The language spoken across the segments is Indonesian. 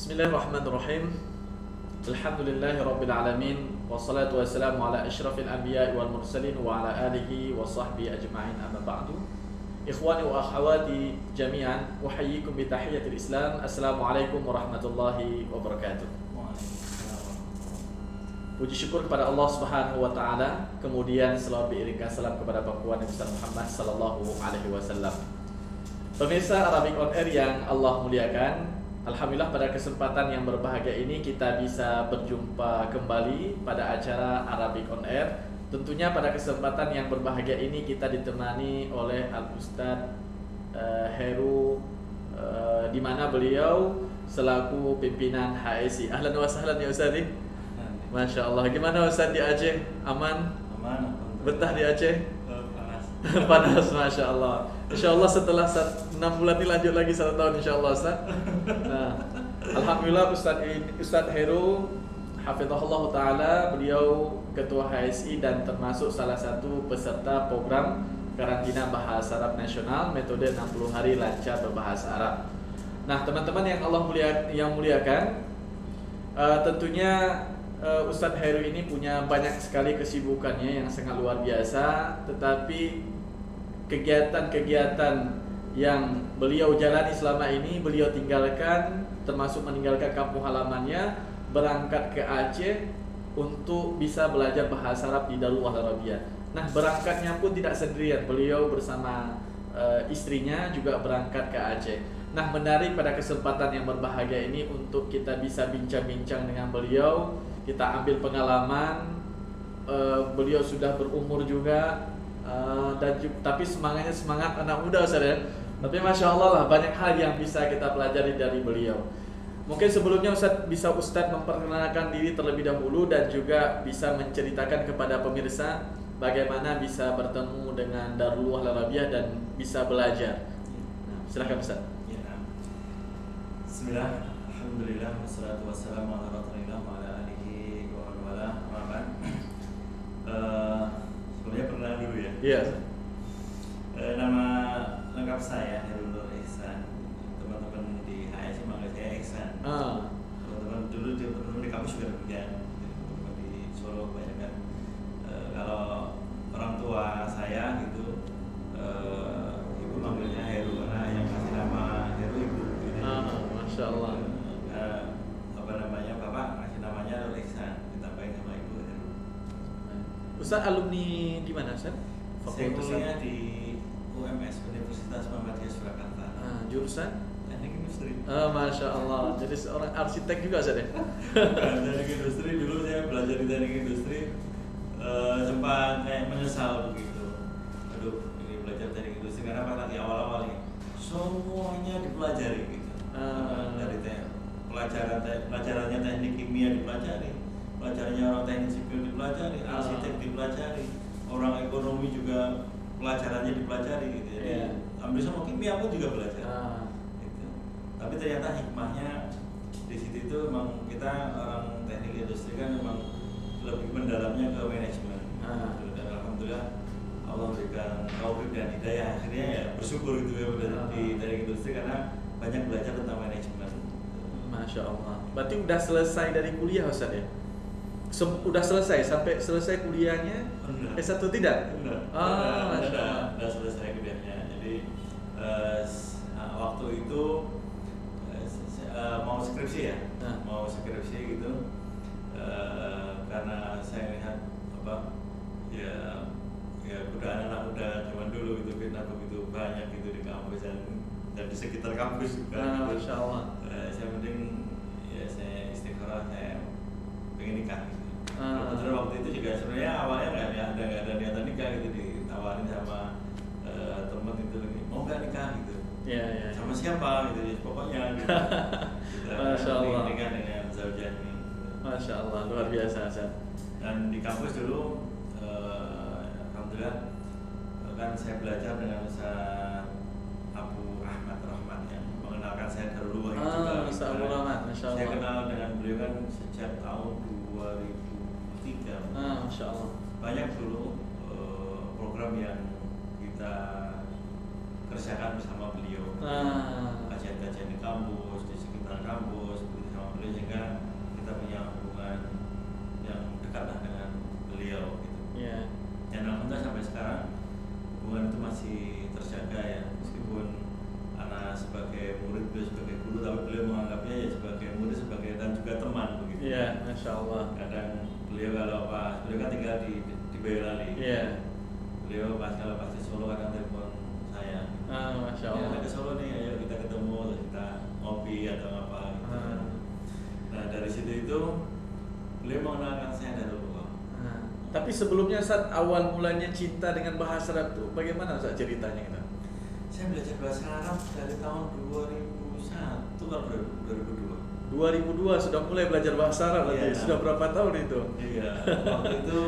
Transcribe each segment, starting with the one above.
Bismillahirrahmanirrahim. Alhamdulillahi rabbil alamin. Wassalatu wassalamu ala asyrafil anbiya'i wal mursalin wa ala alihi wa sahbihi ajma'in, amma ba'du. Ikhwani wa akhwati jami'an, uhayyikum bi tahiyyatil Islam. Assalamualaikum warahmatullahi wabarakatuh. Puji syukur kepada Allah Subhanahu wa taala, kemudian selawat beriringkan salam kepada baginda Nabi Muhammad sallallahu alaihi wasallam. Pemirsa Arabic On Air yang Allah muliakan, alhamdulillah pada kesempatan yang berbahagia ini kita bisa berjumpa kembali pada acara Arabic On Air. Tentunya pada kesempatan yang berbahagia ini kita ditemani oleh Al-Ustadz Heru, di mana beliau selaku pimpinan HSI. Ahlan wa sahlan ya Ustadz. Masya Allah. Gimana Ustadz di Aceh? Aman? Aman. Betah di Aceh? Panas. Panas, Masya Allah. Insya Allah setelah 6 bulan ini lanjut lagi 1 tahun Insya Allah Ustaz. Nah, alhamdulillah Ustadz Heru hafizahullah ta'ala, beliau ketua HSI dan termasuk salah satu peserta program karantina bahasa Arab nasional metode 60 hari lancar berbahasa Arab. Nah teman-teman yang Allah muliakan, tentunya Ustadz Heru ini punya banyak sekali kesibukannya yang sangat luar biasa, tetapi kegiatan-kegiatan yang beliau jalani selama ini beliau tinggalkan, termasuk meninggalkan kampung halamannya, berangkat ke Aceh untuk bisa belajar bahasa Arab di Darul Arabiyah. Nah berangkatnya pun tidak sendirian, beliau bersama istrinya juga berangkat ke Aceh. Nah menarik pada kesempatan yang berbahagia ini untuk kita bisa bincang-bincang dengan beliau, kita ambil pengalaman. Beliau sudah berumur juga, tapi semangatnya semangat anak muda Ustaz ya. Tapi Masya Allah lah, banyak hal yang bisa kita pelajari dari beliau. Mungkin sebelumnya Ustaz memperkenalkan diri terlebih dahulu dan juga bisa menceritakan kepada pemirsa bagaimana bisa bertemu dengan Darul Arabiyah dan bisa belajar. Nah, silakan Ustaz. Ya. Bismillah, alhamdulillah, wassalatu wassalamu ala rasulillah wa ala alihi wa man wala, amma ba'd. Sebelumnya perkenalan dulu ya. Iya. Nama lengkap saya Herul Nur Ihsan. Teman-teman di HSI manggil saya Ihsan. Teman-teman dulu teman-teman di kampus juga demikian. Teman-teman di Solo banyak kan. Kalau orang tua saya gitu, ibu manggilnya Heru karena yang kasih nama Heru ibu. Masya Allah. Bapak kasih namanya Nur Ihsan, ditambahin sama ibu Heru. Ustaz alumni di mana Ustaz? Saya kuliah di UMS, Universitas Muhammadiyah Surakarta. Jurusan? Teknik Industri. Masya Allah. Jadi seorang arsitek juga Ustaz ya? Teknik Industri, dulu saya belajar di Teknik Industri, sempat kayak menyesal begitu. Aduh, ini belajar Teknik Industri karena apa tadi awal-awal ini semuanya dipelajari gitu. Dari pelajarannya teknik kimia dipelajari, pelajarannya orang teknik sipil dipelajari, arsitek dipelajari, orang ekonomi juga pelajarannya dipelajari gitu. Jadi ambil sama kimia pun juga belajar. Gitu. Tapi ternyata hikmahnya di situ itu memang kita orang teknik industri kan memang lebih mendalamnya ke manajemen. Dan alhamdulillah Allah berikan taufik dan hidayah, akhirnya ya bersyukur gitu ya di teknik industri karena banyak belajar tentang manajemen. Masya Allah. Berarti udah selesai dari kuliah Ustaz ya? Udah selesai sampai selesai kuliahnya? S1 tidak? Udah selesai kuliahnya. Jadi waktu itu mau skripsi ya, mau skripsi gitu. Karena saya lihat ya godaan anak muda zaman dulu gitu, kita begitu banyak gitu di kampus dan di sekitar kampus juga. Masya Allah. Saya penting ya saya istikharah, saya pengen nikah gitu. Kebetulan waktu itu juga sebenarnya awalnya nggak ada niatan nikah gitu, ditawarin sama teman itu lagi, mau nggak nikah gitu. Iya. Sama siapa gitu, ya, pokoknya gitu. Masya Allah. Nikah dengan zaujah ini. Masya Allah, luar biasa Ustaz. Dan di kampus dulu, alhamdulillah kan saya belajar dengan Ustaz Abu Ahmad Rahmat yang mengenalkan saya Darul Wahid juga. Ustaz Abu Rahmat, Masya Allah. Saya kenal dengan beliau kan sejak tahun 2003. Masya Allah. Banyak dulu program yang kita kerjakan bersama beliau. Kajian-kajian di kampus, di sekitar kampus, sama beliau sehingga kita punya hubungan yang dekat lah dengan beliau gitu. Iya. Dan alhamdulillah sampai sekarang hubungan itu masih terjaga ya, meskipun anak sebagai murid, beliau sebagai guru, tapi beliau menganggapnya ya sebagai murid, sebagai dan juga teman begitu. Iya, masya Allah. Kadang beliau kalau pas beliau kan tinggal di Boyolali. Iya. Beliau kalau pas di Solo kadang telepon saya. Masya Ya, Allah. ke Solo nih, ayo kita ketemu, terus kita ngopi atau apa gitu. Nah dari situ itu beliau mengenalkan saya dari dulu. Tapi sebelumnya saat awal mulanya cinta dengan bahasa Arab itu bagaimana saat ceritanya kita? Saya belajar bahasa Arab dari tahun 2001 kalau 2002. 2002 sudah mulai belajar bahasa Arab berarti. Iya. Sudah berapa tahun itu? Iya, waktu itu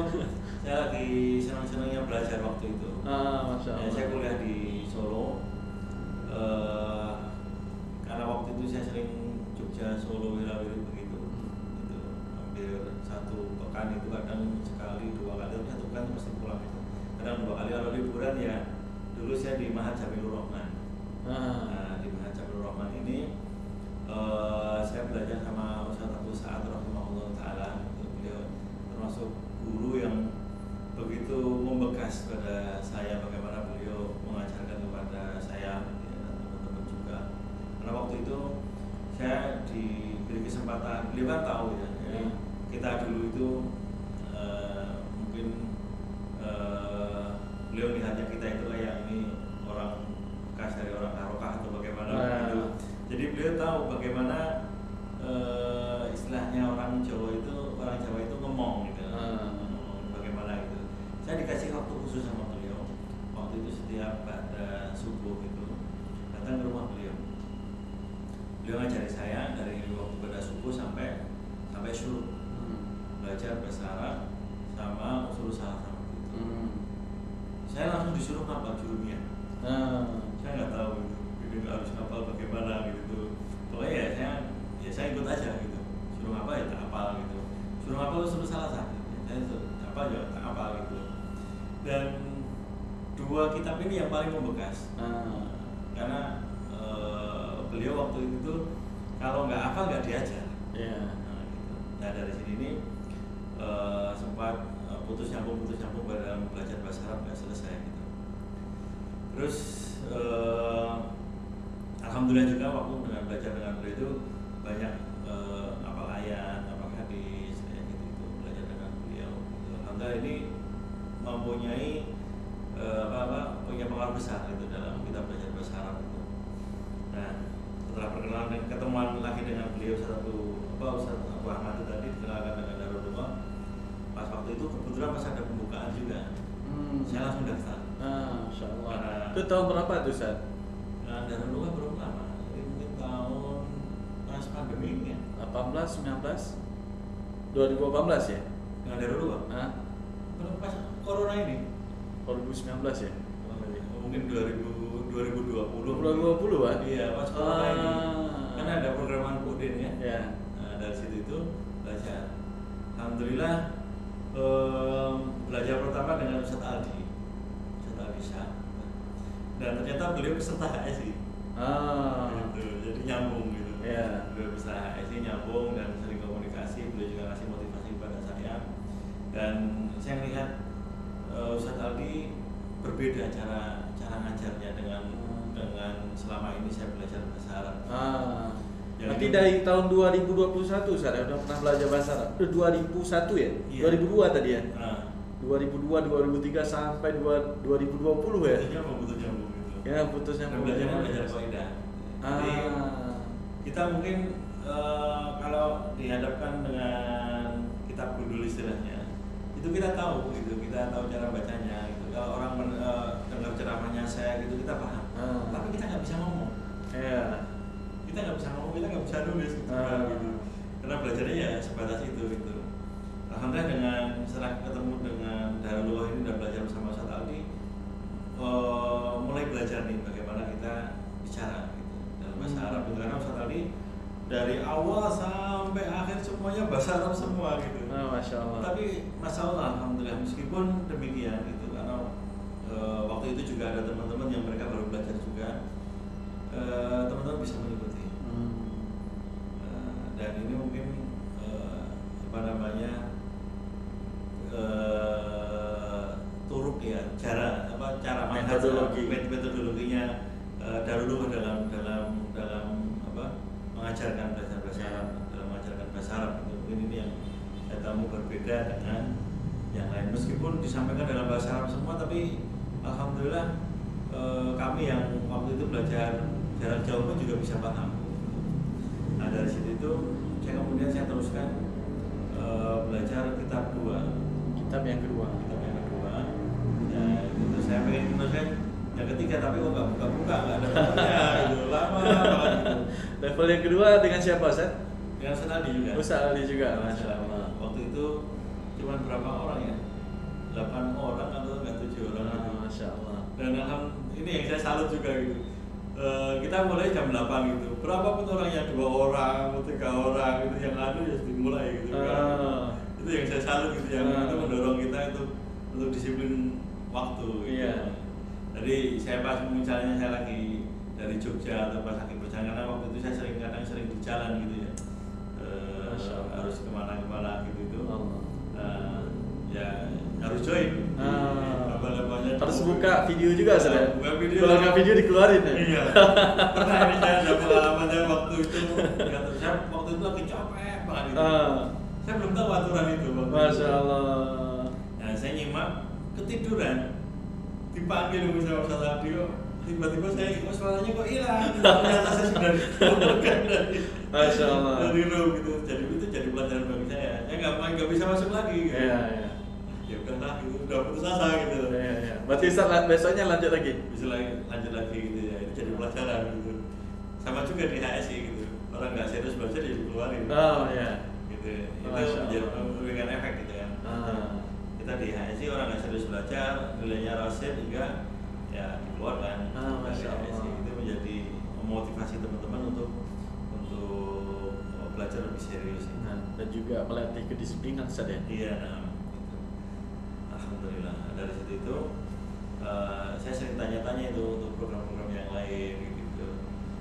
saya lagi senang-senangnya belajar waktu itu. Masya Allah. Saya kuliah di Solo. Karena waktu itu saya sering Jogja, Solo, Wirawiri begitu. Itu hampir satu pekan itu kadang sekali, dua kali, tapi satu pekan itu pasti pulang itu. Kadang dua kali kalau liburan ya. Dulu saya di Mahat Jamilur Rahman. Nah, di Mahat Jamilur Rahman ini saya belajar sama Ustaz Abu Sa'ad rahimahullah ta'ala. Beliau termasuk guru yang begitu membekas pada saya, bagaimana beliau mengajarkan kepada saya dan teman-teman juga. Karena waktu itu saya diberi kesempatan, beliau kan tahu ya, jadi kita dulu itu mungkin beliau lihatnya kita itu kayak ini orang bekas dari orang Harokah atau bagaimana gitu. Jadi beliau tahu bagaimana istilahnya orang Jawa itu ngomong gitu. Bagaimana gitu. Saya dikasih waktu khusus sama beliau. Waktu itu setiap pada subuh itu datang ke rumah beliau. Beliau ngajari saya dari waktu pada subuh sampai syuruk. Belajar bahasa Arab sama usul salat sama itu. Saya langsung disuruh ngapal jurumnya. Saya nggak tahu itu harus ngapal bagaimana gitu. Pokoknya ya saya ikut aja gitu. Suruh ngapal ya tak hafal gitu. Suruh ngapal suruh salah satu. Saya apa ya tak hafal gitu. Dan dua kitab ini yang paling membekas. Karena beliau waktu itu kalau nggak hafal nggak diajar. Yeah. Nah dari sini ini sempat putus nyambung dalam belajar bahasa Arab nggak selesai gitu. Terus alhamdulillah juga waktu dengan belajar dengan beliau itu banyak hafal ayat, hafal hadis kayak gitu itu belajar dengan beliau. Alhamdulillah ini mempunyai punya pengaruh besar itu dalam kita belajar bahasa Arab itu. Nah setelah perkenalan dan ketemuan lagi dengan beliau Ustaz Abu Ahmad itu tadi dikenalkan dengan Darulullah. Pas waktu itu kebetulan pas ada pembukaan juga, saya langsung daftar. Masya Allah. Itu tahun berapa tuh Ustaz? Nah, Darulullah belum lama, jadi mungkin tahun pas pandemi ini ya. 18, 19, 2018 ya? Dengan Darulullah? Belum pas Corona ini. 2019 ya? Mungkin 2020. 2020 kan? Iya, pas Corona ini. Karena ada program Pudin ya. Ya. Nah, dari situ itu belajar. Alhamdulillah belajar pertama dengan Ustaz Aldi Syah. Dan ternyata beliau peserta HSI. Gitu. Jadi nyambung gitu. Yeah. Beliau peserta HSI nyambung dan sering komunikasi. Beliau juga ngasih motivasi kepada saya. Dan saya melihat Ustaz Aldi berbeda cara ngajarnya dengan selama ini saya belajar bahasa Arab. Berarti dari tahun 2021 saya udah pernah belajar bahasa Arab. 2001 ya? Iya. 2002 tadi ya? 2002, 2003 sampai 2020 ya? Putus nyambung gitu. Ya, putus nyambung. Belajar kaidah. Jadi kita mungkin kalau dihadapkan dengan kitab gundul istilahnya, itu kita tahu gitu, kita tahu cara bacanya gitu. Kalau orang dengar ceramahnya saya gitu kita paham. Tapi kita nggak bisa ngomong. Iya. Kita nggak bisa ngomong, kita nggak bisa nulis gitu. Karena belajarnya ya sebatas itu gitu. Alhamdulillah dengan setelah ketemu dengan Darulullah ini dan belajar bersama Ustaz Aldi, mulai belajar nih bagaimana kita bicara gitu dalam bahasa Arab. Karena Ustaz Aldi dari awal sampai akhir semuanya bahasa Arab semua gitu. Masya Allah. Tapi Masya Allah, alhamdulillah meskipun demikian gitu, karena waktu itu juga ada teman-teman yang mereka baru belajar juga, teman-teman bisa mengikuti. Dan ini mengajarkan bahasa Arab, dalam mengajarkan bahasa Arab itu mungkin ini yang saya tahu berbeda dengan yang lain. Meskipun disampaikan dalam bahasa Arab semua, tapi alhamdulillah kami yang waktu itu belajar jarak jauh pun juga bisa paham. Nah dari situ itu kemudian saya teruskan belajar kitab Kitab yang kedua. Ya itu saya pengen meneruskan yang ketiga, tapi kok nggak buka-buka, nggak ada temannya gitu, lama banget gitu. Level yang kedua dengan siapa, Ustaz? Dengan Senadi juga. Ustaz Ali juga, Masya Allah. Waktu itu cuma berapa orang ya? 8 orang atau nggak 7 orang gitu. Masya Allah. Dan ini yang saya salut juga gitu. Kita mulai jam 8 gitu. Berapapun orangnya, 2 orang, 3 orang gitu, yang adu ya dimulai gitu. Itu yang saya salut gitu, yang itu mendorong kita itu untuk disiplin waktu gitu. Iya. Jadi saya pas misalnya saya lagi dari Jogja atau pas lagi perjalanan, waktu itu saya kadang sering di jalan gitu ya. Harus kemana-kemana gitu itu. Ya harus join. Harus buka video juga, Ustaz. Buka video. Kalau nggak video dikeluarin ya. Iya. Pernah ini saya ada pengalamannya waktu itu. Saya waktu itu lagi capek banget itu. Saya belum tahu aturan itu. Masya Allah. Nah saya nyimak, ketiduran, dipanggil sama Ustaz Abdi, tiba-tiba saya suaranya kok hilang. Ternyata saya sudah dikeluarkan Masya Allah. dari room gitu. Jadi itu jadi pelajaran bagi saya. Saya nggak bisa masuk lagi. Gitu. Iya. Ya udahlah, gitu. Udah putus asa gitu. Iya. Berarti besoknya lanjut lagi. Bisa lanjut lagi gitu ya. Itu jadi pelajaran gitu. Sama juga di HSI gitu. Orang nggak serius belajar jadi keluarin. Oh iya. Gitu. Itu menjadi memberikan efek gitu kan. Kita di HSI orang nggak serius belajar, nilainya rasid juga ya dikeluarkan. Masya Allah. Itu menjadi memotivasi teman-teman untuk belajar lebih serius. Dan juga melatih kedisiplinan, Ustaz ya. Iya, nah, gitu. Alhamdulillah dari situ itu saya sering tanya-tanya itu untuk program-program yang lain gitu.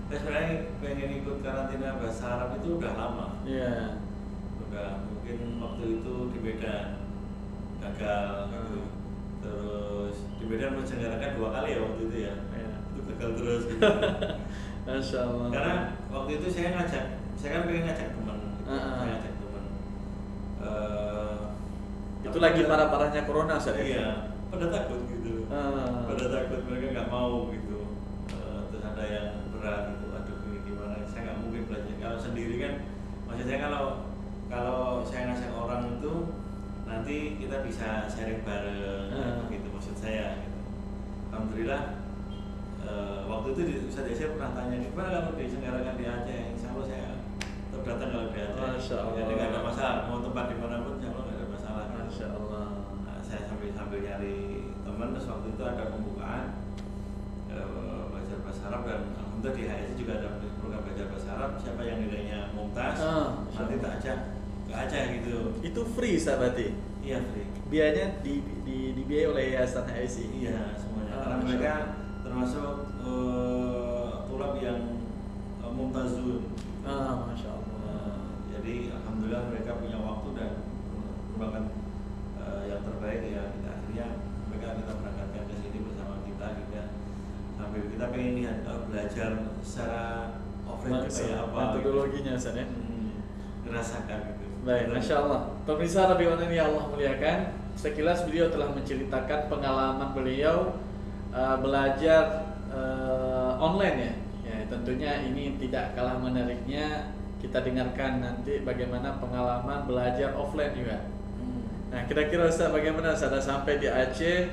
Saya sebenarnya pengen ikut karantina bahasa Arab itu udah lama. Iya. Udah mungkin waktu itu di Medan gagal gitu. Terus di Medan menyelenggarakan 2 kali ya waktu itu ya. Itu gagal terus gitu. Masya Allah. Karena waktu itu saya kan pengen ngajak teman. Saya ngajak teman. Itu lagi parah-parahnya corona, Ustaz ya? Iya, pada takut gitu. Pada takut, mereka nggak mau gitu. Terus ada yang berat gitu. Aduh ini gimana? Saya nggak mungkin belajar. Kalau sendiri kan, maksud saya kalau saya ngajak orang itu nanti kita bisa sharing bareng gitu maksud saya gitu. Alhamdulillah waktu itu di Ustaz saya pernah tanya gimana kalau diselenggarakan di Aceh, insya Allah saya tetap datang kalau di Aceh. Masya Allah. Jadi nggak ada masalah, mau tempat dimanapun insya Allah nggak ada masalah. Masya Allah. Nah, saya sambil nyari teman, terus waktu itu ada pembukaan belajar bahasa Arab, dan alhamdulillah di HSI juga ada program belajar bahasa Arab. Siapa yang nilainya mumtaz nanti tak ajak ke Aceh gitu. Itu free, Ustaz berarti? Iya free. Biayanya dibiayai oleh Yayasan HSI. Iya semuanya. Karena mereka termasuk tulab yang mumtazun. Masya Allah. Jadi alhamdulillah mereka punya waktu dan merupakan yang terbaik ya. Akhirnya mereka kita berangkatkan ke sini bersama kita juga. Sambil kita pengen lihat belajar secara offline kayak apa. Metodologinya, Ustaz ya. Ngerasakan gitu. Baik, Masya Allah. Pemirsa Rabiul ini Allah muliakan. Sekilas beliau telah menceritakan pengalaman beliau belajar online ya. Ya, tentunya ini tidak kalah menariknya. Kita dengarkan nanti bagaimana pengalaman belajar offline juga. Nah, kira-kira Ustaz bagaimana Ustaz sampai di Aceh,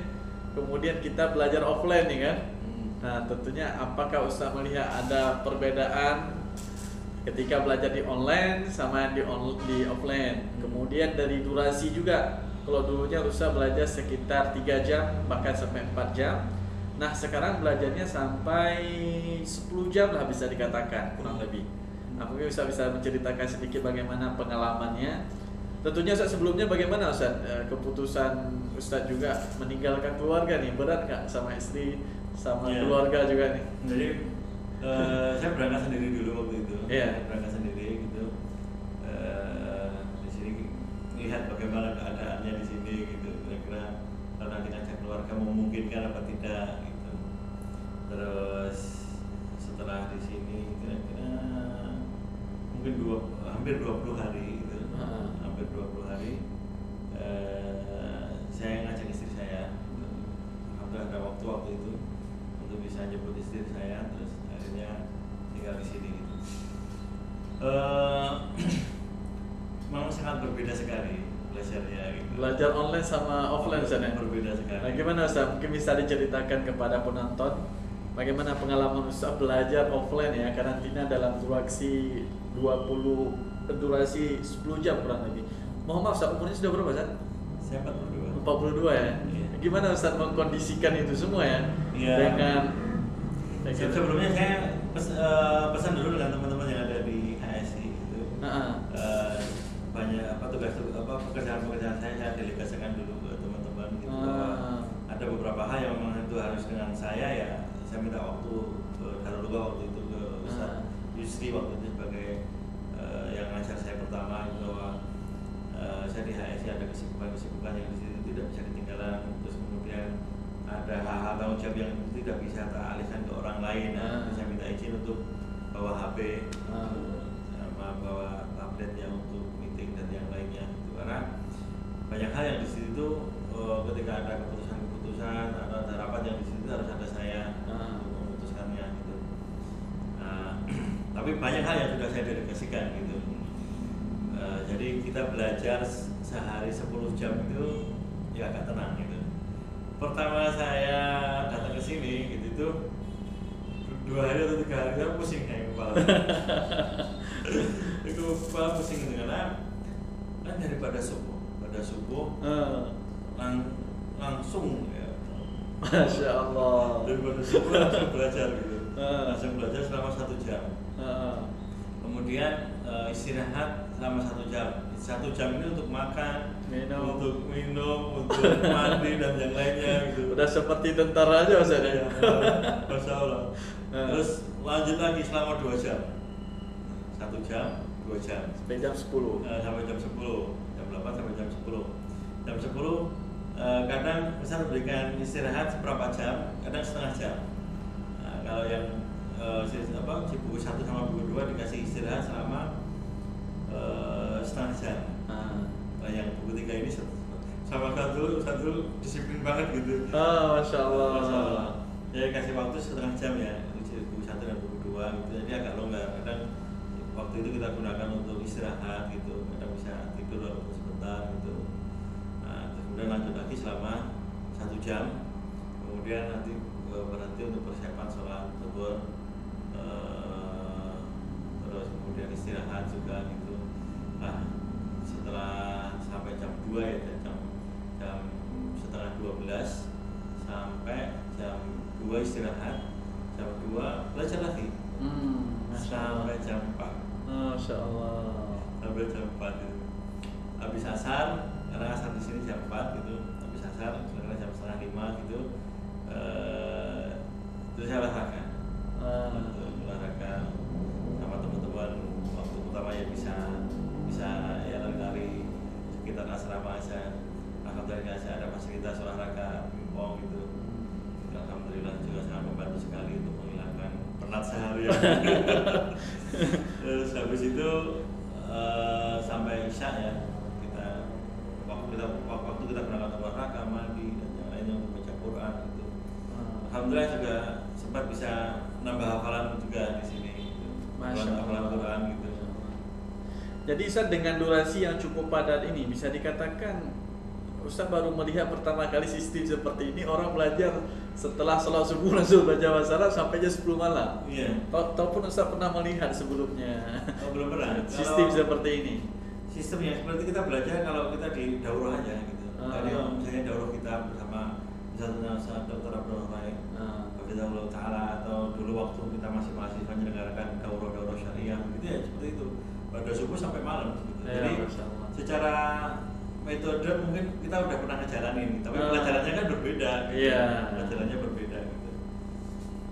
kemudian kita belajar offline nih kan? Nah, tentunya apakah Ustaz melihat ada perbedaan ketika belajar di online sama di offline? Kemudian dari durasi juga. Kalau dulunya Ustaz belajar sekitar 3 jam bahkan sampai 4 jam. Nah, sekarang belajarnya sampai 10 jam lah bisa dikatakan kurang lebih. Mungkin Ustaz bisa menceritakan sedikit bagaimana pengalamannya. Tentunya Ustaz sebelumnya bagaimana Ustaz keputusan Ustaz juga meninggalkan keluarga nih, berat nggak sama istri sama keluarga juga nih? Jadi saya berangkat sendiri dulu waktu itu. Berangkat sendiri gitu. Di sini lihat bagaimana keadaannya di sini gitu. Kira-kira kalau nanti ngajak keluarga memungkinkan apa tidak gitu. Terus setelah di sini kira-kira hampir 20 hari gitu. Hampir 20 hari saya ngajak istri saya, alhamdulillah ada waktu itu untuk bisa jemput istri saya, terus akhirnya tinggal di sini gitu. Memang sangat berbeda sekali belajarnya gitu. Belajar online sama offline Ustaz ya? Berbeda sekali. Nah, gimana Ustaz? Mungkin bisa diceritakan kepada penonton bagaimana pengalaman Ustaz belajar offline ya, karantina dalam durasi 10 jam kurang lebih. Mohon maaf Ustaz, umurnya sudah berapa Ustaz? Saya 42. 42 ya? Iya. Gimana Ustaz mengkondisikan itu semua ya? Iya. Dengan sebelumnya saya pesan dulu dengan teman-teman yang ada di HSI gitu. Banyak pekerjaan saya delegasikan dulu ke teman-teman gitu, bahwa ada beberapa hal yang memang itu harus dengan saya, ya saya minta waktu Darulullah waktu itu ke Ustaz Yusri waktu itu sebagai yang ngajar saya pertama gitu, bahwa saya di HSI ada kesibukan yang di situ tidak bisa ketinggalan, terus kemudian ada hal-hal tanggung jawab yang tidak bisa tak alihkan ke orang lain. Saya minta izin untuk bawa HP, sama bawa tabletnya untuk meeting dan yang lainnya gitu. Karena banyak hal yang di situ ketika ada keputusan-keputusan atau ada rapat yang di situ harus ada saya untuk memutuskannya gitu. Tapi banyak hal yang sudah saya delegasikan gitu. Jadi kita belajar sehari 10 jam itu ya agak tenang gitu. Pertama saya datang ke sini gitu itu 2 hari atau 3 hari saya pusing kayak kepala. Itu kepala pusing gitu, karena kan daripada subuh langsung ya. Masya Allah. Daripada subuh langsung belajar gitu. Langsung belajar selama 1 jam. Kemudian istirahat selama 1 jam. 1 jam ini untuk makan, untuk minum, untuk mandi dan yang lainnya gitu. Udah seperti tentara aja Ustaz ya. Masya Allah. Terus lanjut lagi selama 2 jam. 1 jam, 2 jam. Sampai jam 10. Sampai jam 10. Jam 8 sampai jam 10. Jam 10 kadang bisa berikan istirahat seberapa jam, kadang setengah jam. Kalau yang si buku 1 sama buku 2 dikasih istirahat selama setengah jam. Yang buku 3 ini sama satu disiplin banget gitu. Masya Allah. Jadi kasih waktu setengah jam ya, buku 1 dan buku 2 gitu. Jadi agak longgar. Kadang waktu itu kita gunakan untuk istirahat gitu. Kadang bisa tidur walaupun sebentar gitu. Kemudian lanjut lagi selama 1 jam. Kemudian nanti berhenti untuk persiapan sholat zuhur. Terus kemudian istirahat juga gitu. Setelah sampai jam 2 ya, jam setengah 12 sampai jam 2 istirahat, jam 2 belajar lagi sampai jam 4. Masya Allah. Sampai jam 4 gitu. Habis asar, karena asar di sini jam 4 gitu. Habis asar, karena jam setengah 5 gitu. Terus saya olahraga. Olahraga sama teman-teman. Waktu pertama ya bisa ya lari-lari sekitar asrama aja. Alhamdulillah ada fasilitas olahraga pingpong gitu. Alhamdulillah juga sangat membantu sekali untuk menghilangkan penat seharian. Terus habis itu sampai Isya ya, waktu kita berangkat olahraga, mandi dan yang lainnya untuk baca Quran gitu. Alhamdulillah juga sempat bisa nambah hafalan juga di sini gitu. Hafalan Quran gitu. Jadi Ustaz, dengan durasi yang cukup padat ini bisa dikatakan Ustaz baru melihat pertama kali sistem seperti ini, orang belajar setelah sholat subuh langsung baca bahasa Arab sampai jam 10 malam. Iya. Ataupun Ustaz pernah melihat sebelumnya belum pernah sistem seperti ini. Sistem yang seperti kita belajar kalau kita di daurah aja gitu. Jadi misalnya daurah kita bersama misalnya Dr. Abdul Rahman, Hafizahullah Ta'ala, atau dulu waktu kita masih mahasiswa menyelenggarakan daurah syariah gitu ya, seperti itu. Pada subuh sampai malam gitu. Jadi secara metode mungkin kita udah pernah ngejalanin, tapi pelajarannya kan berbeda. Iya. Pelajarannya berbeda gitu.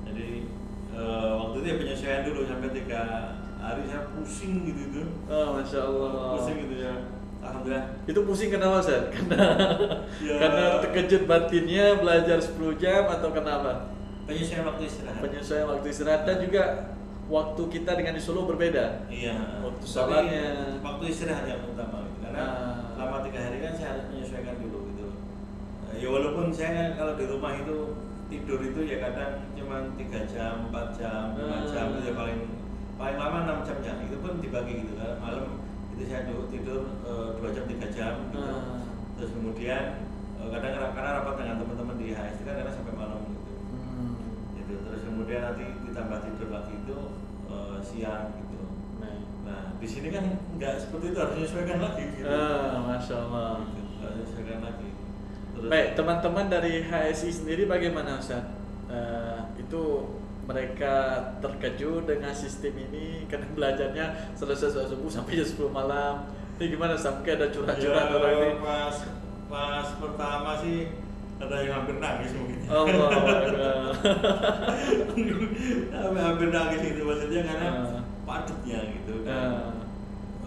Jadi waktu itu ya penyesuaian dulu sampai 3 hari saya pusing gitu tuh. Masya Allah. Pusing gitu ya. Alhamdulillah. Itu pusing kenapa Ustaz? Karena terkejut batinnya belajar 10 jam atau kenapa? Penyesuaian waktu istirahat. Penyesuaian waktu istirahat dan juga waktu kita dengan di Solo berbeda. Iya. Waktu Tapi sholatnya. waktu istirahat yang utama gitu. Karena selama 3 hari kan saya harus menyesuaikan dulu gitu. Ya walaupun saya kan kalau di rumah itu tidur itu ya kadang cuma 3 jam, 4 jam, 5 jam itu ya paling lama 6 jam ya. Itu pun dibagi gitu kan. Malam itu saya tidur 2 jam 3 jam gitu. Terus kemudian kadang karena rapat dengan teman-teman di HS itu kan karena sampai malam gitu. Gitu. Terus kemudian nanti ditambah tidur lagi itu siang gitu. Nah di sini kan nggak seperti itu, harus menyesuaikan lagi gitu. Masya Allah. Gitu. Harus menyesuaikan lagi. Terus, Baik, teman-teman dari HSI sendiri bagaimana Ustaz? Itu mereka terkejut dengan sistem ini karena belajarnya selesai subuh sampai jam 10 malam. Ini gimana sampai ada curhat-curhat ya, orang ini? Pas pertama sih ada yang hampir nangis mungkin. Hampir nangis gitu maksudnya karena padatnya gitu.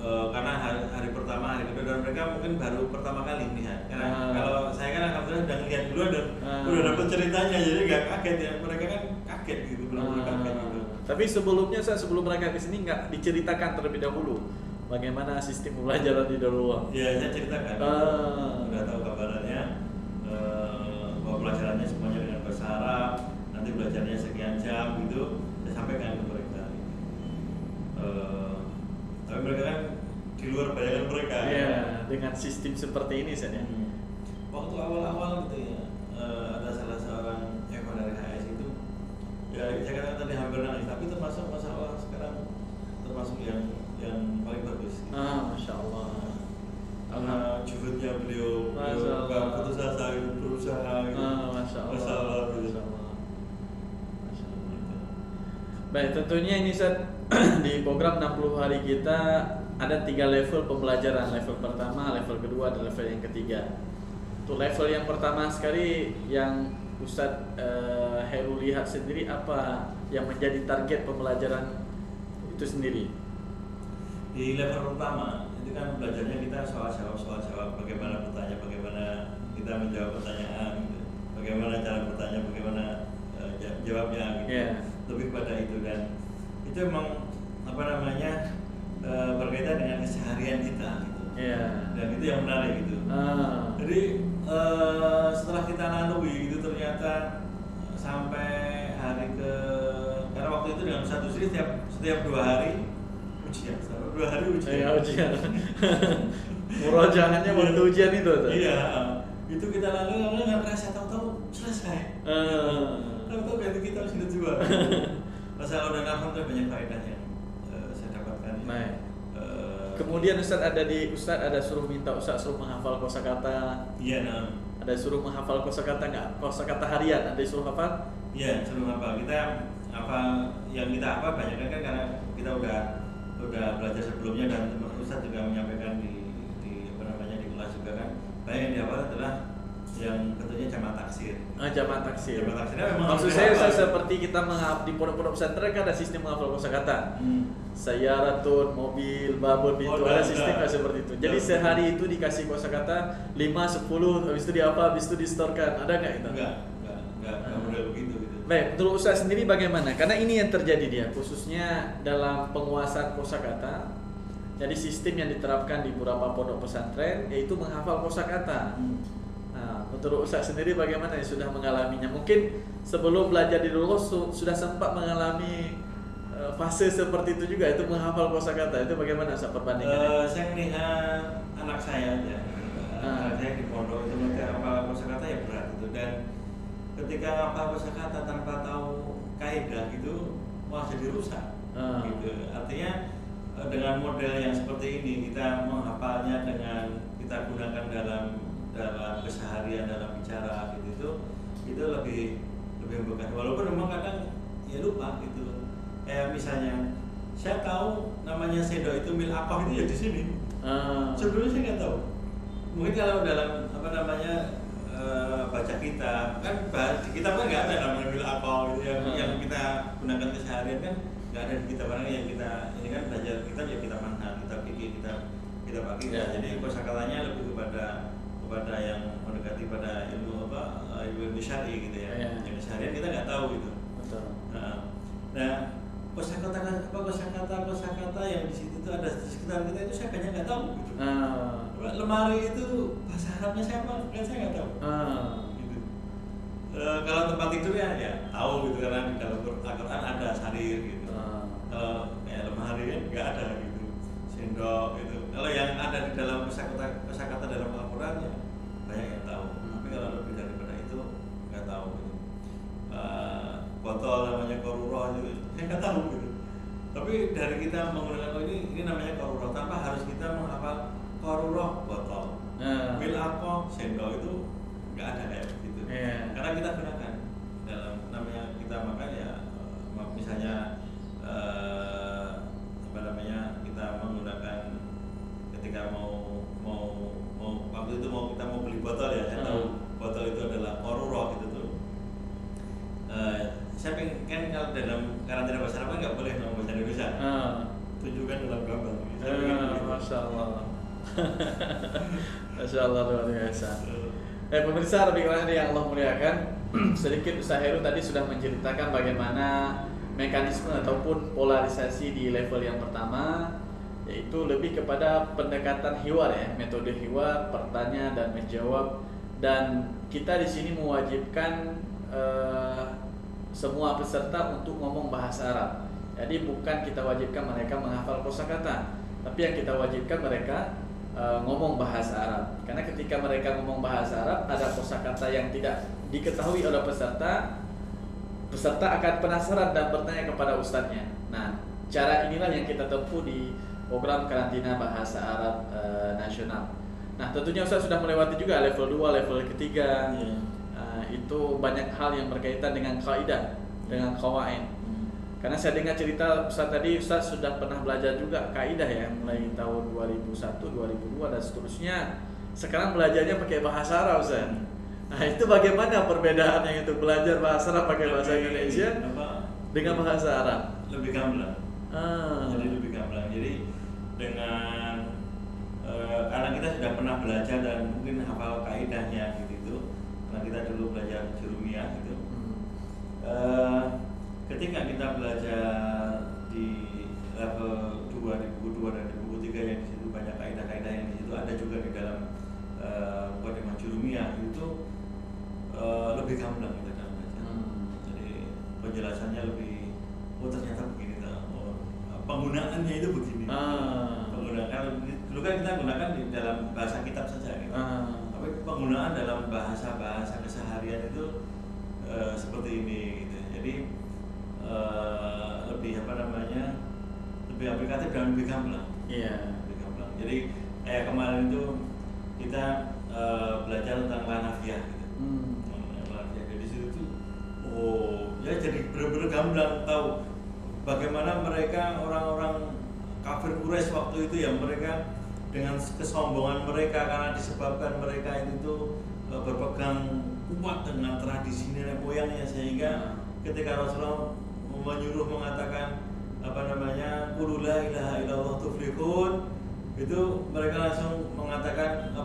Karena hari pertama, hari kedua dan mereka mungkin baru pertama kali melihat. Karena kalau saya kan alhamdulillah udah ngeliat dulu dan udah dapet ceritanya, jadi nggak kaget ya. Mereka kan kaget gitu, benar-benar kaget gitu. Tapi sebelumnya sebelum mereka kesini nggak diceritakan terlebih dahulu bagaimana sistem pembelajaran di Darullah? Ya saya ceritakan. Udah tahu kabarnya. Bahwa pelajarannya semuanya dengan bahasa Arab, nanti belajarnya sekian jam gitu, saya sampaikan ke mereka. Tapi mereka kan di luar bayangan mereka. Iya, dengan sistem seperti ini saja. Waktu awal-awal gitu ya, ada salah seorang ekor dari HS itu, ya saya katakan tadi hampir nangis, tapi termasuk masalah sekarang termasuk yang paling bagus. Masya Allah. Karena juhudnya beliau nggak putus asa gitu, berusaha gitu. Masya Allah. Masya Allah gitu. Masya Allah. Masya Allah. Baik, tentunya ini di program 60 hari kita ada 3 level pembelajaran. Level pertama, level kedua, dan level yang ketiga. Untuk level yang pertama sekali yang Ustadz Heru lihat sendiri, apa yang menjadi target pembelajaran itu sendiri? Di level pertama itu kan belajarnya kita soal jawab, bagaimana bertanya, bagaimana kita menjawab pertanyaan, gitu. Bagaimana cara bertanya, bagaimana jawabnya gitu. Lebih pada itu, dan itu emang berkaitan dengan keseharian kita gitu. Dan itu yang menarik gitu. Jadi setelah kita lalui gitu ternyata sampai hari karena waktu itu dengan satu seri setiap 2 hari ujian, selama 2 hari ujian. Ujian. Murajaahnya waktu ujian itu tuh. Iya, itu kita lalu nggak terasa, tahu-tahu selesai. Tahu-tahu ganti kita sudah juara. Masalah udah alhamdulillah banyak faedah yang saya dapatkan. Kemudian Ustadz ada suruh menghafal kosakata. Iya, Ada suruh menghafal kosakata nggak? Kosakata harian ada suruh hafal? Iya, suruh hafal. Kita hafal yang kita hafal banyak kan karena kita udah belajar sebelumnya, dan Ustadz juga menyampaikan di kelas juga kan. Banyak yang dihafal adalah yang tentunya jamak taksir. Jamak taksir. Jamak taksirnya memang maksud saya seperti kita di pondok-pondok pesantren kan ada sistem menghafal kosakata. Sayaratun, mobil, babon itu ada sistem seperti itu. Jadi sehari itu dikasih kosakata 5, 10, habis itu dihafal, habis itu distorkan. Ada nggak itu? Enggak model begitu gitu. Baik, menurut Ustaz sendiri bagaimana? Karena ini yang terjadi dia, khususnya dalam penguasaan kosakata. Jadi sistem yang diterapkan di beberapa pondok pesantren yaitu menghafal kosakata. Nah, menurut Ustaz sendiri bagaimana yang sudah mengalaminya? Mungkin sebelum belajar di Darullah sudah sempat mengalami fase seperti itu juga, itu menghafal kosakata. Itu bagaimana Ustaz perbandingannya? Saya melihat anak saya aja. Anak saya di pondok itu mereka hafal kosakata ya berat itu, dan ketika hafal kosakata tanpa tahu kaidah gitu malah jadi rusak. Gitu. Artinya dengan model yang seperti ini kita menghafalnya dengan kita gunakan dalam keseharian, dalam bicara gitu, itu lebih membekas. Walaupun memang kadang ya lupa gitu. Kayak misalnya saya tahu namanya sendok itu mil apa itu ya di sini. Sebelumnya saya nggak tahu. Mungkin kalau dalam baca kitab kan di kitab kan nggak ada namanya mil apa gitu yang kita gunakan keseharian kan nggak ada di kitab, karena yang kita ini kan belajar kitab ya kita manhaj, kita fikih, kita pakai. Jadi kosakatanya lebih kepada yang mendekati pada ilmu syar'i gitu ya. Yang keseharian kita nggak tahu gitu. Betul. Nah kosakata yang di situ tuh ada di sekitar kita itu saya banyak nggak tahu gitu. Lemari itu bahasa Arabnya saya nggak tahu. Gitu. Kalau tempat tidur ya tahu gitu karena di dalam Al-Quran ada sarir gitu. Kalau kayak lemari kan nggak ada gitu, sendok gitu. Kalau yang ada di dalam kosakata dalam Al-Quran ya banyak yang tahu. Tapi kalau lebih daripada itu nggak tahu gitu. Botol namanya koruro gitu, saya nggak tahu gitu. Tapi dari kita menggunakan ini namanya koruro tanpa harus kita menghafal koruro botol, milako sendok itu nggak ada kayak begitu. Karena kita gunakan dalam namanya kita makan ya, misalnya kita menggunakan ketika mau waktu itu kita mau beli botol ya, saya tahu botol itu adalah koruro gitu tuh. Saya pengen kalau dalam karantina bahasa Arab nggak boleh ngomong bahasa Indonesia. Tunjukkan dalam gambar. Masya Allah. Masya Allah luar biasa. Pemirsa Rabbani yang Allah muliakan, sedikit Ustaz Heru tadi sudah menceritakan bagaimana mekanisme ataupun polarisasi di level yang pertama, yaitu lebih kepada pendekatan hiwar ya, metode hiwar, bertanya dan menjawab, dan kita di sini mewajibkan semua peserta untuk ngomong bahasa Arab. Jadi bukan kita wajibkan mereka menghafal kosakata, tapi yang kita wajibkan mereka ngomong bahasa Arab. Karena ketika mereka ngomong bahasa Arab, ada kosakata yang tidak diketahui oleh peserta akan penasaran dan bertanya kepada ustadznya. Nah, cara inilah yang kita tempuh di program karantina bahasa Arab nasional. Nah, tentunya Ustaz sudah melewati juga level 2, level ketiga. Itu banyak hal yang berkaitan dengan kaidah, dengan qawaid. Karena saya dengar cerita Ustaz tadi, Ustaz sudah pernah belajar juga kaidah ya, mulai tahun 2001, 2002 dan seterusnya. Sekarang belajarnya pakai bahasa Arab, Ustaz. Nah, itu bagaimana perbedaannya itu belajar bahasa Arab pakai bahasa Indonesia dengan bahasa Arab? Lebih gamblang. Jadi lebih gamblang. Jadi dengan karena kita sudah pernah belajar dan mungkin hafal kaidahnya gitu. Karena kita dulu belajar jurumiyah gitu. Ketika kita belajar di level 2 di buku 2 dan di buku 3 yang di situ banyak kaidah-kaidah yang di situ ada juga di dalam Muqaddimah Jurumiyah itu lebih gamblang kita dalam belajar. Jadi penjelasannya lebih ternyata begini penggunaannya itu begini. Penggunaan dulu kan kita gunakan di dalam bahasa kitab saja gitu. Tapi penggunaan dalam bahasa keseharian itu seperti ini gitu. Jadi lebih lebih aplikatif dan lebih gamblang. Lebih gamblang. Jadi kayak kemarin itu kita belajar tentang lanafiyah gitu. Lanafiyah di situ tuh ya jadi benar-benar gamblang tahu bagaimana mereka orang-orang kafir Quraisy waktu itu ya, mereka dengan kesombongan mereka karena disebabkan mereka itu tuh berpegang kuat dengan tradisi nenek moyangnya, sehingga ketika Rasulullah menyuruh mengatakan qul la ilaha illallah tuflihun, itu mereka langsung mengatakan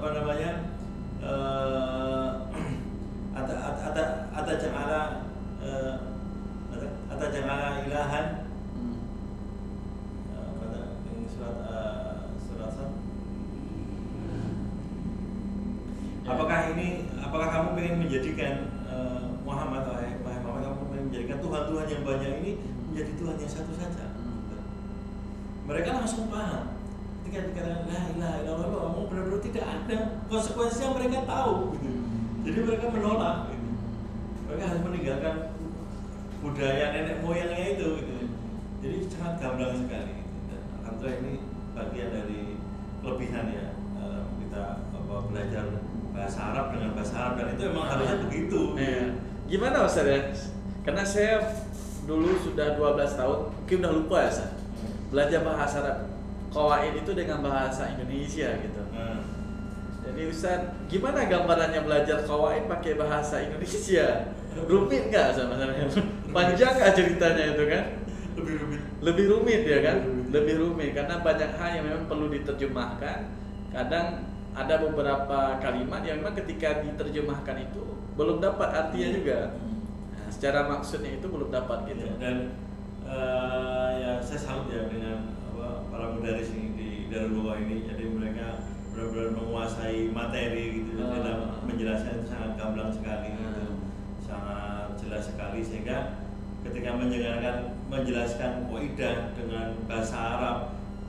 ja'ala ilahan surat apakah kamu ingin menjadikan Muhammad kamu ingin menjadikan Tuhan yang banyak ini menjadi Tuhan yang satu saja. Mereka langsung paham ketika dikatakan la ilaha illallah, benar-benar tidak ada konsekuensinya, mereka tahu gitu. Jadi mereka menolak gitu. Mereka harus meninggalkan budaya nenek moyangnya itu gitu. Jadi sangat gamblang sekali gitu. Dan alhamdulillah ini bagian dari kelebihan ya kita belajar bahasa Arab dengan bahasa Arab, dan itu memang harusnya begitu. Gimana Ustaz ya? Karena saya dulu sudah 12 tahun, mungkin udah lupa ya Ustaz. Belajar bahasa Arab qawaid itu dengan bahasa Indonesia gitu. Jadi Ustaz, gimana gambarannya belajar qawaid pakai bahasa Indonesia? Rumit nggak sama panjang nggak ceritanya itu kan? Lebih rumit ya kan? Lebih rumit karena banyak hal yang memang perlu diterjemahkan. Kadang ada beberapa kalimat yang memang ketika diterjemahkan itu belum dapat artinya juga. Nah, secara maksudnya itu belum dapat gitu. Dan ya dengan para mudaris ini di Darul Lughah ini. Jadi mereka benar-benar menguasai materi gitu dalam menjelaskan, sangat gamblang sekali gitu, sangat jelas sekali, sehingga ketika menjelaskan kaidah dengan bahasa Arab,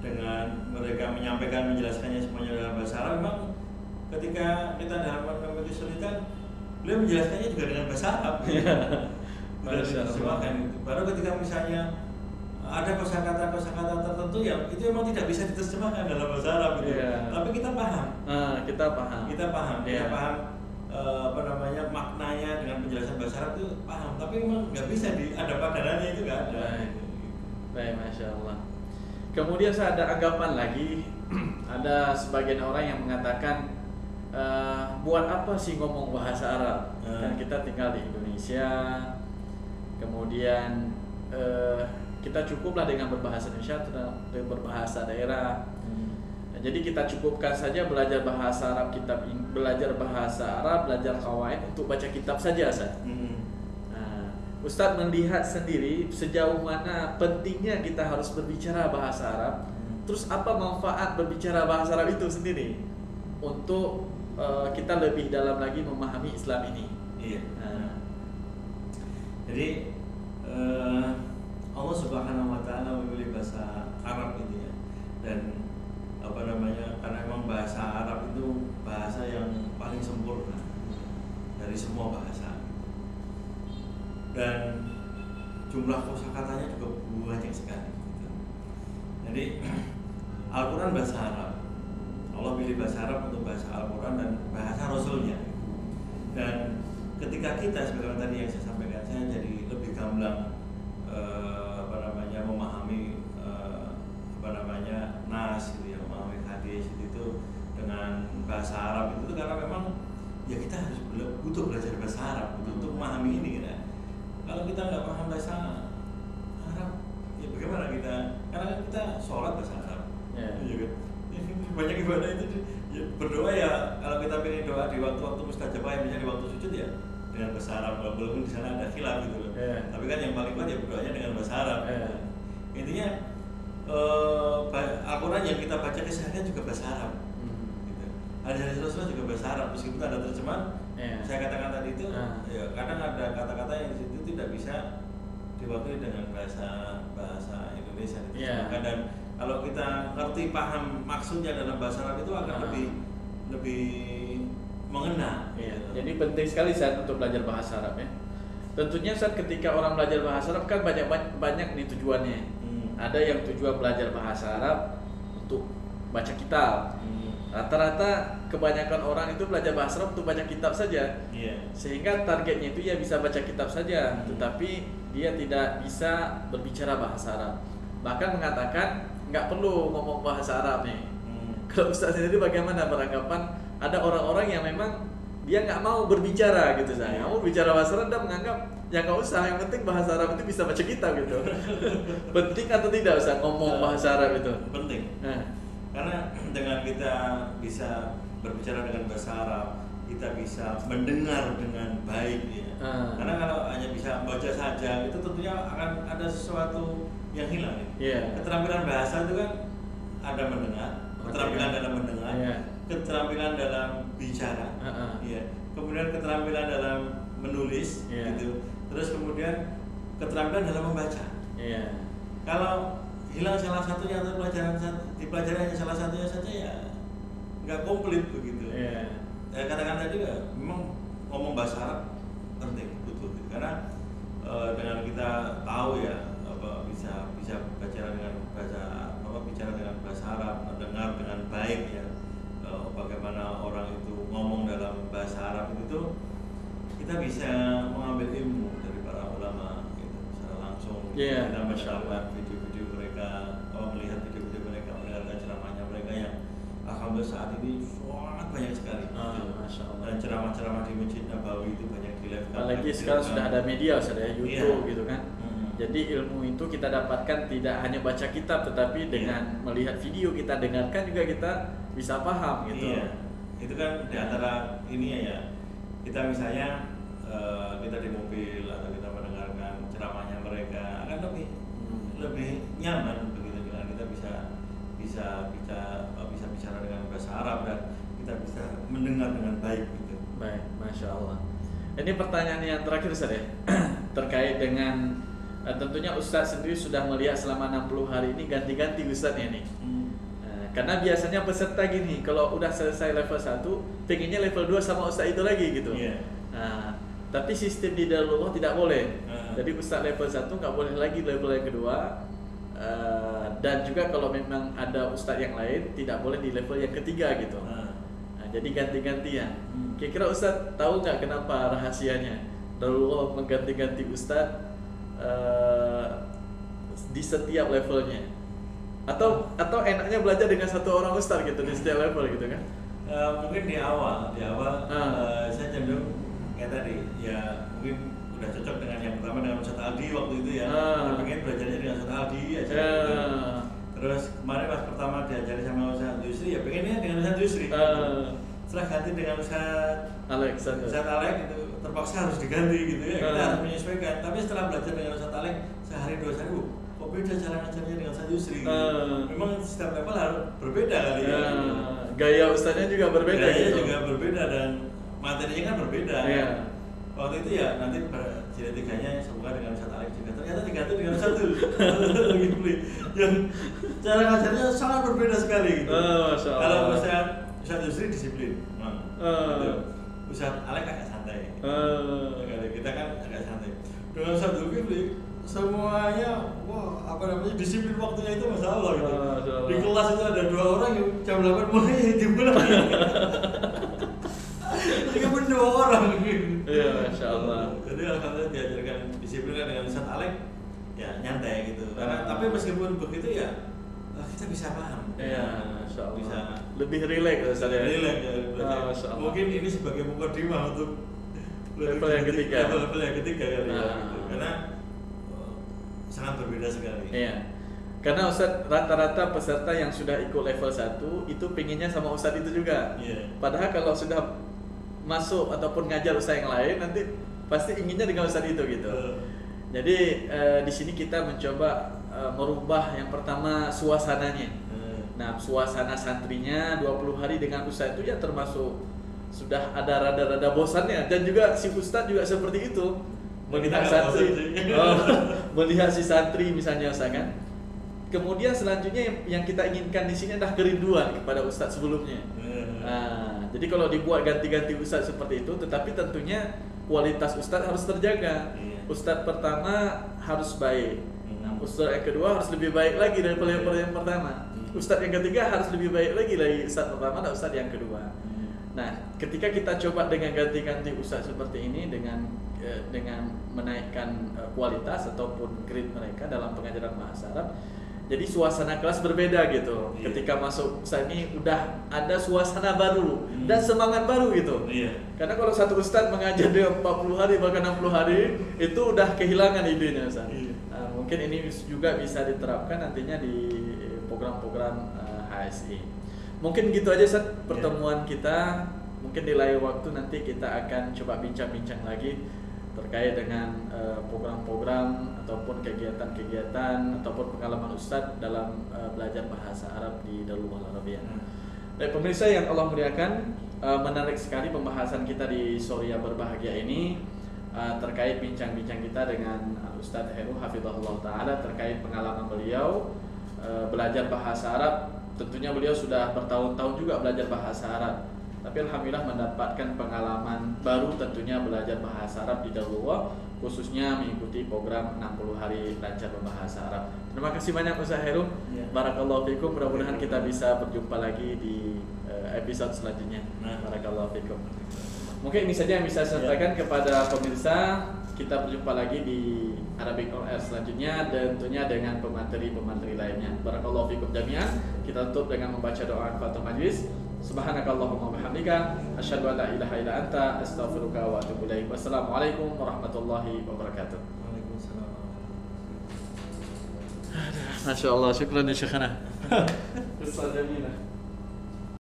dengan mereka menjelaskannya semuanya dalam bahasa Arab, memang ketika kita dalam menemui kesulitan, beliau menjelaskannya juga dengan bahasa Arab. Diterjemahkan itu. Baru ketika misalnya ada kosakata tertentu yang itu memang tidak bisa diterjemahkan dalam bahasa Arab gitu. Tapi kita paham. Kita paham maknanya dengan penjelasan bahasa Arab itu paham. Tapi memang nggak bisa ada padanannya, itu nggak ada. Baik, Masya Allah. Kemudian saya ada anggapan lagi, ada sebagian orang yang mengatakan, buat apa sih ngomong bahasa Arab? Kan kita tinggal di Indonesia, kemudian kita cukuplah dengan berbahasa Indonesia atau berbahasa daerah. Jadi kita cukupkan saja belajar bahasa Arab, belajar bahasa Arab, belajar qawaid untuk baca kitab saja, Ustaz. Ustadz melihat sendiri sejauh mana pentingnya kita harus berbicara bahasa Arab. Terus apa manfaat berbicara bahasa Arab itu sendiri untuk kita lebih dalam lagi memahami Islam ini? Iya. Jadi Allah Subhanahu Wa Taala memilih bahasa Arab itu ya, dan karena memang bahasa Arab itu bahasa yang paling sempurna dari semua bahasa. Dan jumlah kosakatanya juga banyak sekali gitu. Jadi Al-Quran bahasa Arab, Allah pilih bahasa Arab untuk bahasa Al-Quran dan bahasa Rasulnya. Dan ketika kita sebagaimana tadi yang saya sampaikan, saya jadi lebih gamblang memahami nas gitu ya, memahami hadis itu dengan bahasa Arab itu karena memang ya kita harus butuh belajar bahasa Arab untuk memahami ini gitu. Kalau kita nggak paham bahasa Arab, ya bagaimana kita? Karena kan kita sholat bahasa Arab, banyak ibadah itu ya, berdoa ya. Kalau kita pilih doa di waktu-waktu mustajabah yang misalnya di waktu sujud ya dengan bahasa Arab, walaupun di sana ada khilaf gitu loh. Tapi kan yang paling kuat ya berdoanya dengan bahasa Arab. Intinya Al-Quran yang kita baca keseharian juga bahasa Arab. Gitu. Hadis Rasulullah juga bahasa Arab, meskipun ada terjemahan. Saya katakan tadi itu, ya, kadang ada kata-kata yang di situ tidak bisa diwakili dengan bahasa Indonesia diterjemahkan. Dan kalau kita ngerti paham maksudnya dalam bahasa Arab itu akan lebih mengena. Jadi penting sekali saat untuk belajar bahasa Arab ya. Tentunya saat ketika orang belajar bahasa Arab kan banyak nih tujuannya. Ada yang tujuan belajar bahasa Arab untuk baca kitab. Rata-rata kebanyakan orang itu belajar bahasa Arab untuk baca kitab saja. Sehingga targetnya itu ya bisa baca kitab saja, tetapi dia tidak bisa berbicara bahasa Arab. Bahkan mengatakan nggak perlu ngomong bahasa Arab nih. Kalau Ustaz sendiri bagaimana beranggapan ada orang-orang yang memang dia nggak mau berbicara gitu, saya mau bicara bahasa Arab dan menganggap ya nggak usah, yang penting bahasa Arab itu bisa baca kitab gitu. Penting atau tidak Ustaz ngomong bahasa Arab itu? Penting. Karena dengan kita bisa berbicara dengan bahasa Arab, kita bisa mendengar dengan baik ya. Karena kalau hanya bisa baca saja itu tentunya akan ada sesuatu yang hilang ya. Keterampilan bahasa itu kan ada mendengar, keterampilan dalam mendengar, keterampilan dalam bicara, kemudian keterampilan dalam menulis, gitu. Terus kemudian keterampilan dalam membaca. Kalau hilang salah satunya atau dipelajari hanya salah satunya saja ya nggak komplit begitu. Katakan tadi ya, memang ngomong bahasa Arab penting betul, karena dengan kita tahu ya bisa bicara dengan bahasa Arab, mendengar dengan baik ya, bagaimana orang itu ngomong dalam bahasa Arab itu kita bisa mengambil ilmu dari para ulama gitu, secara langsung. Kita mendengarkan video-video mereka, melihat video-video mereka, mendengarkan ceramahnya mereka yang alhamdulillah saat ini sangat banyak sekali. Dan ceramah-ceramah di Masjid Nabawi itu banyak di-live-kan. Apalagi sekarang sudah ada media, sudah YouTube gitu kan. Jadi ilmu itu kita dapatkan tidak hanya baca kitab, tetapi dengan melihat video kita dengarkan juga kita bisa paham gitu. Itu kan diantara ini ya. Kita misalnya kita di mobil atau kita mendengarkan ceramahnya mereka akan lebih nyaman begitu bisa bicara dengan bahasa Arab dan kita bisa mendengar dengan baik gitu. Baik, masya Allah. Ini pertanyaan yang terakhir Ustaz ya, terkait dengan tentunya Ustaz sendiri sudah melihat selama 60 hari ini ganti-ganti Ustaznya nih. Karena biasanya peserta gini, kalau udah selesai level 1, pengennya level 2 sama Ustaz itu lagi gitu. Tapi sistem di Darullah tidak boleh. Jadi Ustaz level 1 nggak boleh lagi level yang kedua. Dan juga kalau memang ada Ustaz yang lain, tidak boleh di level yang ketiga gitu. Jadi ganti-gantian. Kira-kira Ustaz tahu nggak kenapa rahasianya Darullah mengganti-ganti Ustaz di setiap levelnya? Atau enaknya belajar dengan satu orang Ustaz gitu di setiap level gitu kan? Mungkin di awal saya cenderung kayak tadi ya, mungkin udah cocok dengan yang pertama dengan Ustaz Aldi waktu itu ya. Saya pengen belajarnya dengan Ustaz Aldi aja gitu. Terus kemarin pas pertama diajari sama Ustaz Yusri ya pengennya dengan Ustaz Yusri. Setelah ganti dengan Ustaz Alex itu terpaksa harus diganti gitu ya. Kita harus menyesuaikan. Tapi setelah belajar dengan Ustaz Alex sehari 2 hari, kok beda cara ngajarnya dengan Ustaz Yusri. Memang setiap level harus berbeda kali ya. Gaya Ustaznya juga berbeda. Gaya juga berbeda dan materinya kan berbeda. Waktu itu ya nanti jilid 3-nya semoga dengan Ustaz Alex juga. Ternyata diganti dengan Ustaz yang cara ngajarnya sangat berbeda sekali gitu. Kalau Ustaz Yusri disiplin, gitu. Ustaz Alex agak santai. Kita kan agak santai. Dengan Ustaz Zulkifli semuanya disiplin waktunya itu masalah gitu. Di kelas itu ada 2 orang yang jam 8 mulai dimulai. Jadi pun 2 orang gitu. Iya, masya Allah. Jadi alhamdulillah diajarkan disiplin dengan Ustaz Alex ya nyantai gitu. Tapi meskipun begitu ya kita bisa paham. Iya, masya Allah. Bisa lebih rileks Ustaz ya. Rileks ya. Mungkin ini sebagai mukadimah untuk level yang ketiga. Level yang ketiga kali ya. Gitu. Karena sangat berbeda sekali. Iya. Karena Ustaz rata-rata peserta yang sudah ikut level 1 itu pengennya sama Ustaz itu juga. Padahal kalau sudah masuk ataupun ngajar Ustaz yang lain nanti pasti inginnya dengan Ustaz itu gitu. Jadi di sini kita mencoba merubah yang pertama suasananya. Nah, suasana santrinya 20 hari dengan Ustaz itu ya termasuk sudah ada rada-rada bosannya, dan juga si Ustaz juga seperti itu. Melihat santri, melihat si santri misalnya Ustaz kan. Kemudian selanjutnya yang kita inginkan di sini adalah kerinduan kepada Ustaz sebelumnya. Jadi kalau dibuat ganti-ganti Ustaz seperti itu, tetapi tentunya kualitas Ustaz harus terjaga. Ustaz pertama harus baik. Ustaz yang kedua harus lebih baik lagi daripada yang pertama. Ustaz yang ketiga harus lebih baik lagi dari Ustaz pertama dan Ustaz yang kedua. Nah, ketika kita coba dengan ganti-ganti Ustaz seperti ini dengan menaikkan kualitas ataupun grade mereka dalam pengajaran bahasa Arab, jadi suasana kelas berbeda gitu. Ketika masuk Ustaz ini udah ada suasana baru dan semangat baru gitu. Karena kalau satu Ustaz mengajar dia 40 hari bahkan 60 hari itu udah kehilangan idenya Ustaz. Mungkin ini juga bisa diterapkan nantinya di program-program HSI. Mungkin gitu aja Ustaz pertemuan kita. Mungkin di lain waktu nanti kita akan coba bincang-bincang lagi terkait dengan program-program ataupun kegiatan-kegiatan ataupun pengalaman Ustadz dalam belajar bahasa Arab di Darullah Al-Arabiyah. Baik pemirsa yang Allah muliakan, menarik sekali pembahasan kita di sore yang berbahagia ini terkait bincang-bincang kita dengan Ustadz Heru Hafizahullah Ta'ala terkait pengalaman beliau belajar bahasa Arab. Tentunya beliau sudah bertahun-tahun juga belajar bahasa Arab, tapi alhamdulillah mendapatkan pengalaman baru tentunya belajar bahasa Arab di Darullah, khususnya mengikuti program 60 hari belajar berbahasa Arab. Terima kasih banyak Ustaz Heru. Barakallahu fikum. Mudah-mudahan kita bisa berjumpa lagi di episode selanjutnya. Barakallahu fikum. Mungkin ini saja yang bisa saya sampaikan kepada pemirsa. Kita berjumpa lagi di Arabic On Air selanjutnya dan tentunya dengan pemateri-pemateri lainnya. Barakallahu fikum jami'an. Kita tutup dengan membaca doa Fathul Majlis. Subhanakallahumma bihamdika asyhadu an la ilaha illa anta astaghfiruka wa atubu ilaik. Wassalamualaikum warahmatullahi wabarakatuh. Waalaikumsalam. Masya Allah, syukran ya Syekhana. Ustaz Jamila.